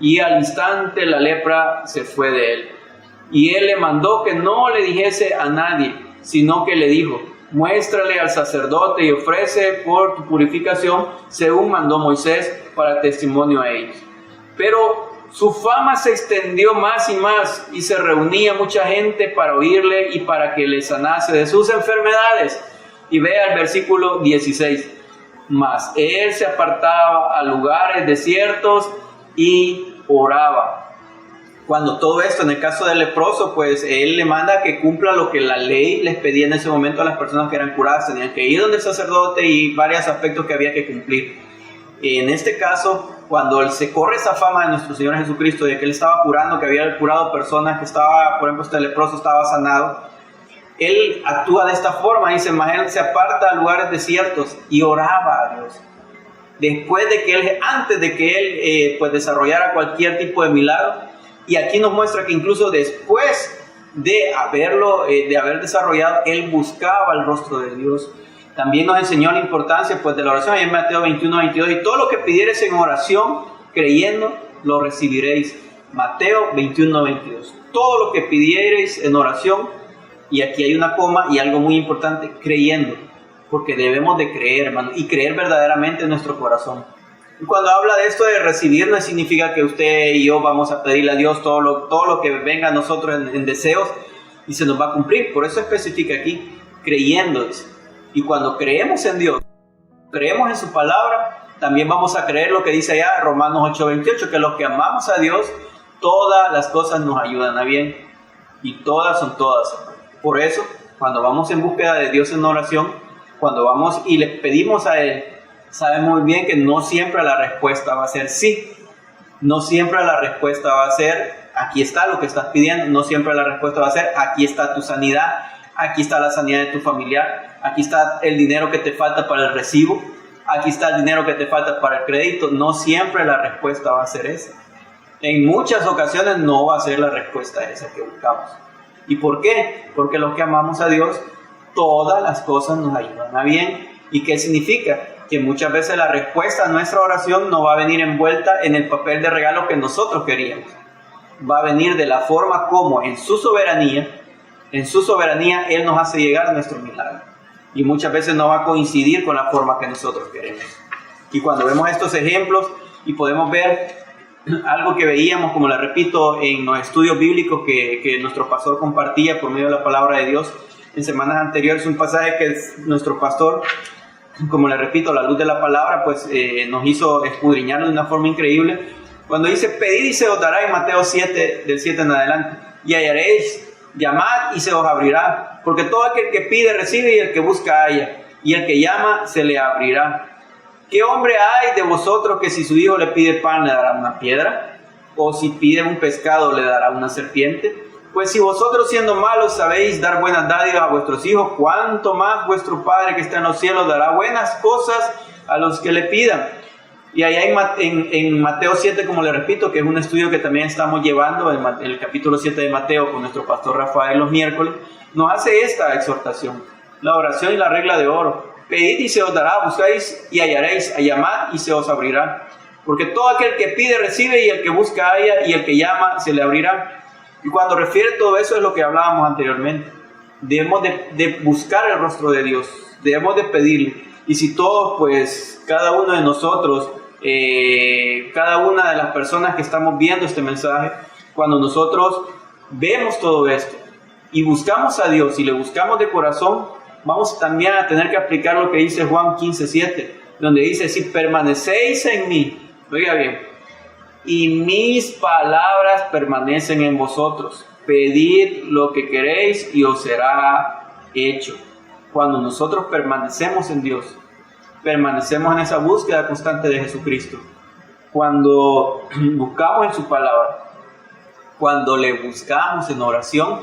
Y al instante la lepra se fue de él. Y él le mandó que no le dijese a nadie, sino que le dijo, muéstrale al sacerdote y ofrece por tu purificación, según mandó Moisés, para testimonio a ellos. Pero su fama se extendió más y más, y se reunía mucha gente para oírle y para que le sanase de sus enfermedades. Y vea el versículo 16. Mas él se apartaba a lugares desiertos y oraba. Cuando todo esto, en el caso del leproso, pues él le manda que cumpla lo que la ley les pedía en ese momento a las personas que eran curadas. Tenían que ir donde el sacerdote y varios aspectos que había que cumplir. En este caso, cuando se corre esa fama de nuestro Señor Jesucristo, de que Él estaba curando, que había curado personas, que estaba, por ejemplo, este leproso estaba sanado, Él actúa de esta forma, dice, mas Él se aparta a lugares desiertos y oraba a Dios. Después de que Él, antes de que Él pues desarrollara cualquier tipo de milagro, y aquí nos muestra que incluso después de haber desarrollado, Él buscaba el rostro de Dios. También nos enseñó la importancia pues de la oración en Mateo 21:22, y todo lo que pidiereis en oración, creyendo, lo recibiréis. Mateo 21:22. Todo lo que pidiereis en oración, y aquí hay una coma y algo muy importante, creyendo, porque debemos de creer, hermano, y creer verdaderamente en nuestro corazón. Y cuando habla de esto de recibir, no significa que usted y yo vamos a pedirle a Dios todo lo que venga a nosotros en deseos y se nos va a cumplir. Por eso especifica aquí, creyendo. Y cuando creemos en Dios, creemos en su palabra, también vamos a creer lo que dice allá Romanos 8:28, que los que amamos a Dios, todas las cosas nos ayudan a bien. Y todas son todas. Por eso, cuando vamos en búsqueda de Dios en oración, cuando vamos y le pedimos a Él, sabe muy bien que no siempre la respuesta va a ser sí. No siempre la respuesta va a ser, aquí está lo que estás pidiendo. No siempre la respuesta va a ser, aquí está tu sanidad, aquí está la sanidad de tu familiar, aquí está el dinero que te falta para el recibo, aquí está el dinero que te falta para el crédito. No siempre la respuesta va a ser esa. En muchas ocasiones no va a ser la respuesta esa que buscamos. ¿Y por qué? Porque los que amamos a Dios, todas las cosas nos ayudan a bien. ¿Y qué significa? Que muchas veces la respuesta a nuestra oración no va a venir envuelta en el papel de regalo que nosotros queríamos. Va a venir de la forma como en su soberanía Él nos hace llegar nuestro milagro. Y muchas veces no va a coincidir con la forma que nosotros queremos. Y cuando vemos estos ejemplos y podemos ver algo que veíamos, como le repito, en los estudios bíblicos que nuestro pastor compartía por medio de la palabra de Dios en semanas anteriores, un pasaje que nuestro pastor, como le repito, a la luz de la palabra, pues nos hizo escudriñarlo de una forma increíble. Cuando dice, pedid y se os dará, en Mateo 7, del 7 en adelante, y hallaréis, llamad y se os abrirá, porque todo aquel que pide recibe, y el que busca halla, y el que llama se le abrirá. ¿Qué hombre hay de vosotros que si su hijo le pide pan le dará una piedra? ¿O si pide un pescado le dará una serpiente? Pues si vosotros siendo malos sabéis dar buenas dádivas a vuestros hijos, ¿cuánto más vuestro Padre que está en los cielos dará buenas cosas a los que le pidan? Y allá en Mateo 7, como le repito, que es un estudio que también estamos llevando en el capítulo 7 de Mateo con nuestro pastor Rafael los miércoles, nos hace esta exhortación, la oración y la regla de oro. Pedid y se os dará, buscáis y hallaréis, a llamar y se os abrirá. Porque todo aquel que pide recibe, y el que busca halla, y el que llama se le abrirá. Y cuando refiere todo eso es lo que hablábamos anteriormente. Debemos de buscar el rostro de Dios, debemos de pedirle. Y si todos, pues cada uno de nosotros, cada una de las personas que estamos viendo este mensaje, cuando nosotros vemos todo esto y buscamos a Dios y le buscamos de corazón, vamos también a tener que aplicar lo que dice Juan 15:7, donde dice, si permanecéis en mí, oiga bien, y mis palabras permanecen en vosotros, pedid lo que queréis y os será hecho. Cuando nosotros permanecemos en Dios, permanecemos en esa búsqueda constante de Jesucristo, cuando buscamos en su palabra, cuando le buscamos en oración,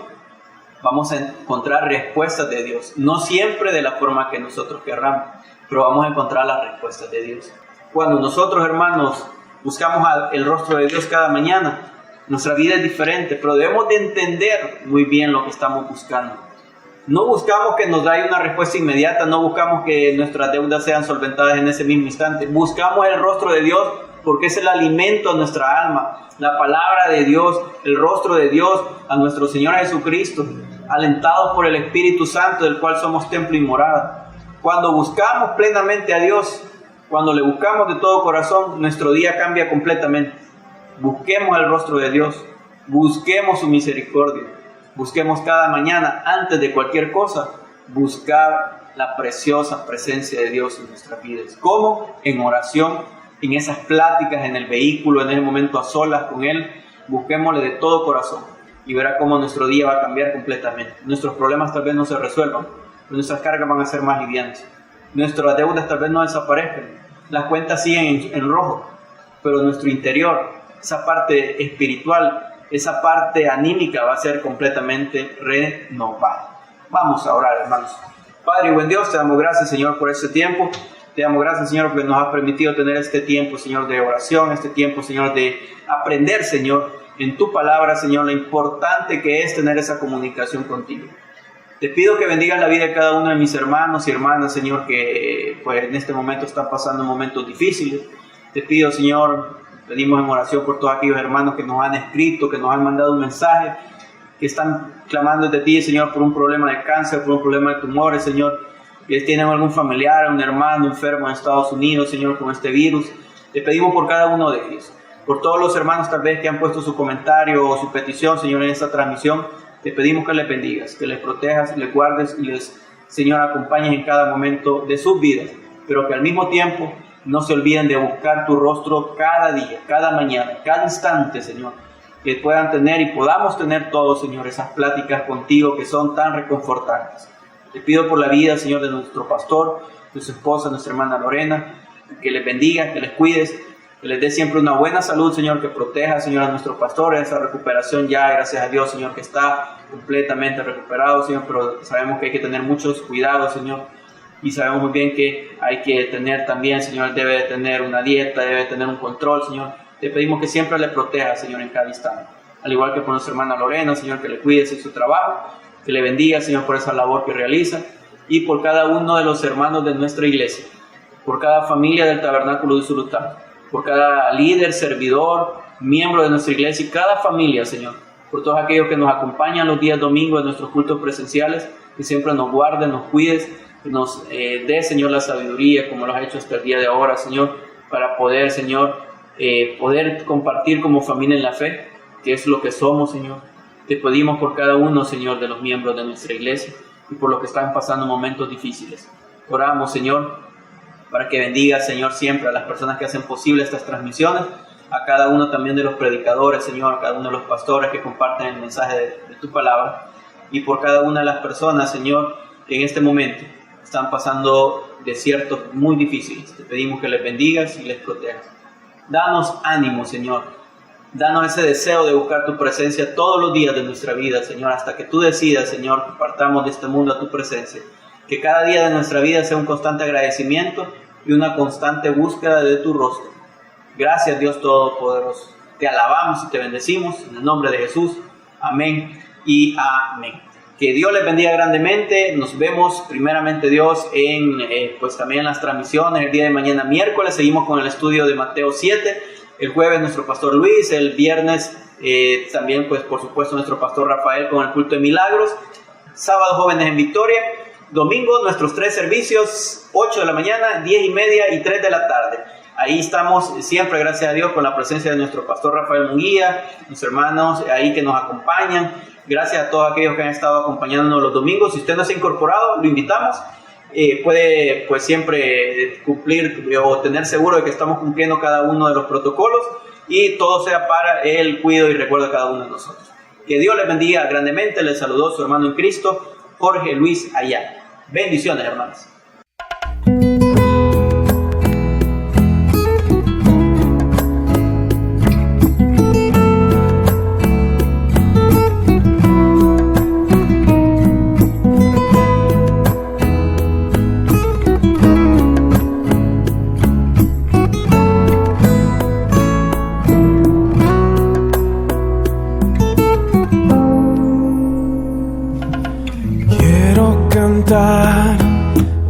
vamos a encontrar respuestas de Dios. No siempre de la forma que nosotros querramos, pero vamos a encontrar las respuestas de Dios. Cuando nosotros, hermanos, buscamos el rostro de Dios cada mañana, nuestra vida es diferente, pero debemos de entender muy bien lo que estamos buscando. No buscamos que nos dé una respuesta inmediata, no buscamos que nuestras deudas sean solventadas en ese mismo instante. Buscamos el rostro de Dios porque es el alimento a nuestra alma, la palabra de Dios, el rostro de Dios, a nuestro Señor Jesucristo, alentados por el Espíritu Santo, del cual somos templo y morada. Cuando buscamos plenamente a Dios, cuando le buscamos de todo corazón, nuestro día cambia completamente. Busquemos el rostro de Dios, busquemos su misericordia, busquemos cada mañana, antes de cualquier cosa, buscar la preciosa presencia de Dios en nuestras vidas. ¿Cómo? En oración, en esas pláticas en el vehículo, en ese momento a solas con Él. Busquémosle de todo corazón y verá cómo nuestro día va a cambiar completamente. Nuestros problemas tal vez no se resuelvan, pero nuestras cargas van a ser más livianas. Nuestras deudas tal vez no desaparezcan, las cuentas siguen en rojo, pero nuestro interior, esa parte espiritual, esa parte anímica va a ser completamente renovada. Vamos a orar, hermanos. Padre y buen Dios, te damos gracias, Señor, por este tiempo. Te damos gracias, Señor, porque nos has permitido tener este tiempo, Señor, de oración, este tiempo, Señor, de aprender, Señor, en tu palabra, Señor, lo importante que es tener esa comunicación contigo. Te pido que bendigas la vida de cada uno de mis hermanos y hermanas, Señor, que pues en este momento están pasando momentos difíciles. Te pido, Señor, pedimos en oración por todos aquellos hermanos que nos han escrito, que nos han mandado un mensaje, que están clamando de ti, Señor, por un problema de cáncer, por un problema de tumores, Señor, que tienen algún familiar, un hermano enfermo en Estados Unidos, Señor, con este virus. Te pedimos por cada uno de ellos, por todos los hermanos tal vez que han puesto su comentario o su petición, Señor, en esta transmisión. Te pedimos que les bendigas, que les protejas, les guardes y les, Señor, acompañes en cada momento de sus vidas, pero que al mismo tiempo no se olviden de buscar tu rostro cada día, cada mañana, cada instante, Señor, que puedan tener y podamos tener todos, Señor, esas pláticas contigo que son tan reconfortantes. Te pido por la vida, Señor, de nuestro pastor, de su esposa, nuestra hermana Lorena, que les bendiga, que les cuides, que les dé siempre una buena salud, Señor, que proteja, Señor, a nuestro pastor en esa recuperación ya, gracias a Dios, Señor, que está completamente recuperado, Señor, pero sabemos que hay que tener muchos cuidados, Señor, y sabemos muy bien que hay que tener también, Señor, debe de tener una dieta, debe de tener un control, Señor, Te pedimos que siempre le protejas, Señor, en cada instante. Al igual que por nuestra hermana Lorena, Señor, que le cuides en su trabajo, que le bendiga, Señor, por esa labor que realiza, y por cada uno de los hermanos de nuestra iglesia, por cada familia del Tabernáculo de Usulután, por cada líder, servidor, miembro de nuestra iglesia y cada familia, Señor, por todos aquellos que nos acompañan los días domingos de nuestros cultos presenciales, que siempre nos guarden, nos cuides, que nos dé, Señor, la sabiduría, como lo has hecho hasta el día de ahora, Señor, para poder, Señor, poder compartir como familia en la fe, que es lo que somos, Señor. Te pedimos por cada uno, Señor, de los miembros de nuestra iglesia y por los que están pasando momentos difíciles. Oramos, Señor, para que bendigas, Señor, siempre a las personas que hacen posible estas transmisiones, a cada uno también de los predicadores, Señor, a cada uno de los pastores que comparten el mensaje de tu palabra, y por cada una de las personas, Señor, que en este momento están pasando desiertos muy difíciles. Te pedimos que les bendigas y les protejas. Danos ánimo, Señor. Danos ese deseo de buscar tu presencia todos los días de nuestra vida, Señor, hasta que tú decidas, Señor, que partamos de este mundo a tu presencia. Que cada día de nuestra vida sea un constante agradecimiento y una constante búsqueda de tu rostro. Gracias, Dios Todopoderoso. Te alabamos y te bendecimos en el nombre de Jesús. Amén y amén. Que Dios les bendiga grandemente. Nos vemos primeramente, Dios, en pues también en las transmisiones el día de mañana miércoles. Seguimos con el estudio de Mateo 7. El jueves nuestro pastor Luis. El viernes también, pues por supuesto, nuestro pastor Rafael con el culto de milagros. Sábado, jóvenes en victoria. Domingo, nuestros 3 servicios, 8 de la mañana, 10:30 y 3 de la tarde. Ahí estamos siempre, gracias a Dios, con la presencia de nuestro pastor Rafael Munguía, mis hermanos ahí que nos acompañan. Gracias a todos aquellos que han estado acompañándonos los domingos. Si usted no se ha incorporado, lo invitamos. Puede pues siempre cumplir o tener seguro de que estamos cumpliendo cada uno de los protocolos y todo sea para el cuidado y recuerdo de cada uno de nosotros. Que Dios les bendiga grandemente. Les saludó su hermano en Cristo, Jorge Luis Ayala. Bendiciones, hermanos.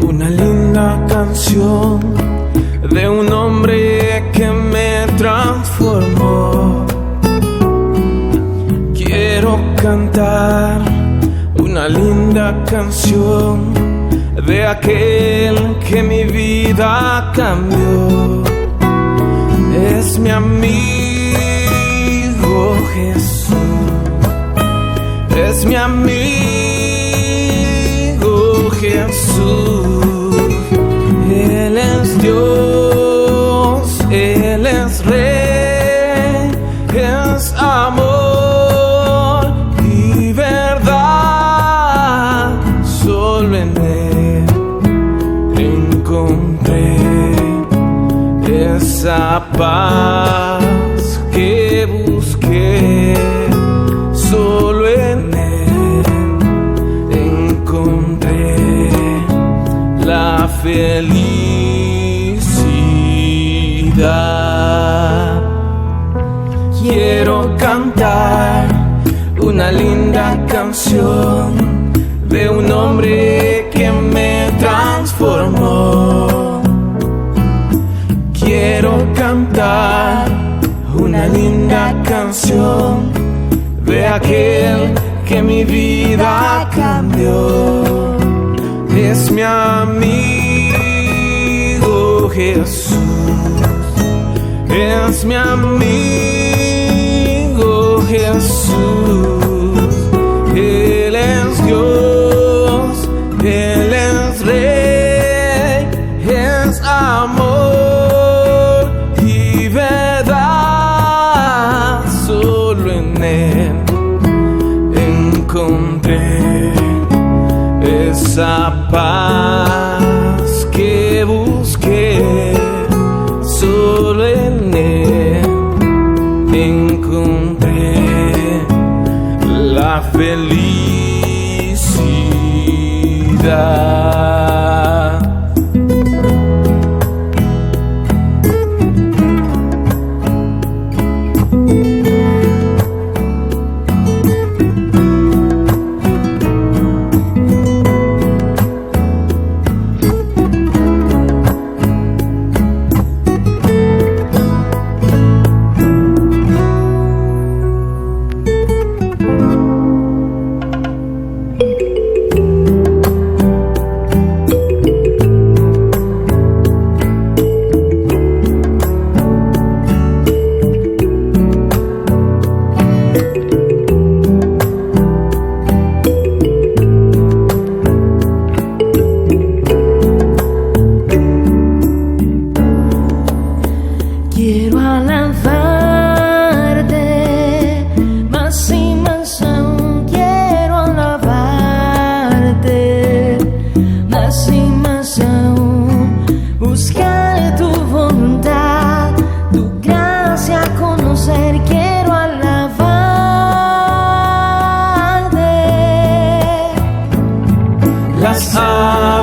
Una linda canción de un hombre que me transformó. Quiero cantar una linda canción de aquel que mi vida cambió. Es mi amigo Jesús, es mi amigo Jesús. Él es Dios, Él es Rey, es amor y verdad. Solo en Él encontré esa paz que busqué. Solo en Él encontré la felicidad. Quiero cantar una linda canción de un hombre que me transformó. Quiero cantar una linda canción de aquel que mi vida cambió. Es mi amigo Jesús, es mi amigo Jesús. Él es Dios, Él es Rey, es amor y verdad. Solo en Él encontré esa paz que busqué. Solo en Él encontré la felicidad.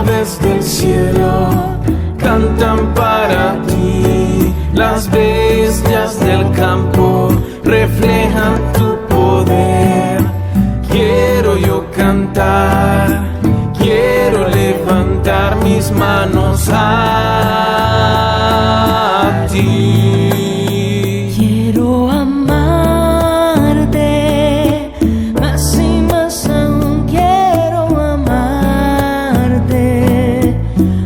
aves del cielo cantan para ti, las bestias del campo reflejan tu poder. Quiero yo cantar, quiero levantar mis manos a ti. Quiero amarte, más y más aún quiero amarte,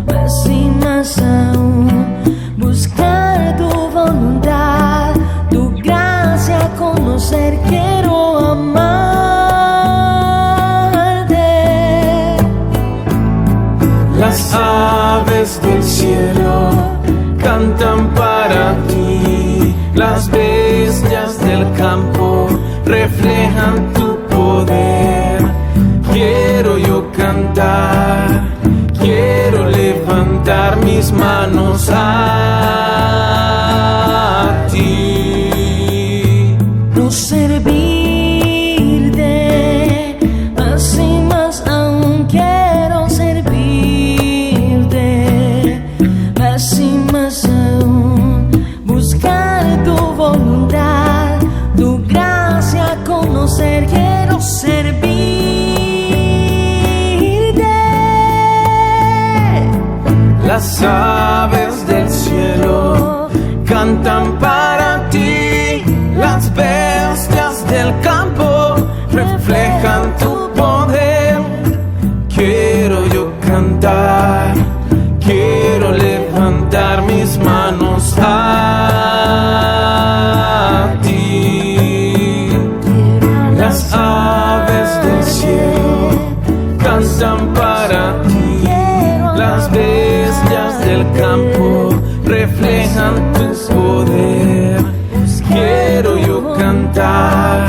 más y más aún buscar tu voluntad, tu gracia conocer, quiero amarte. Las aves del cielo cantan para ti, las bestias del campo reflejan tu poder. Quiero yo cantar, quiero levantar mis manos a ti. No servirte, más y más aún quiero servirte, más y más aún buscar tu voluntad, tu gracia conocer, quiero servirte. Las aves del cielo cantan para ti, las bestias del campo reflejan tu poder. Quiero yo cantar, quiero levantar mis manos a ti. Las aves del cielo cantan para ti, las bestias del campo reflejan tu poder. Quiero yo cantar,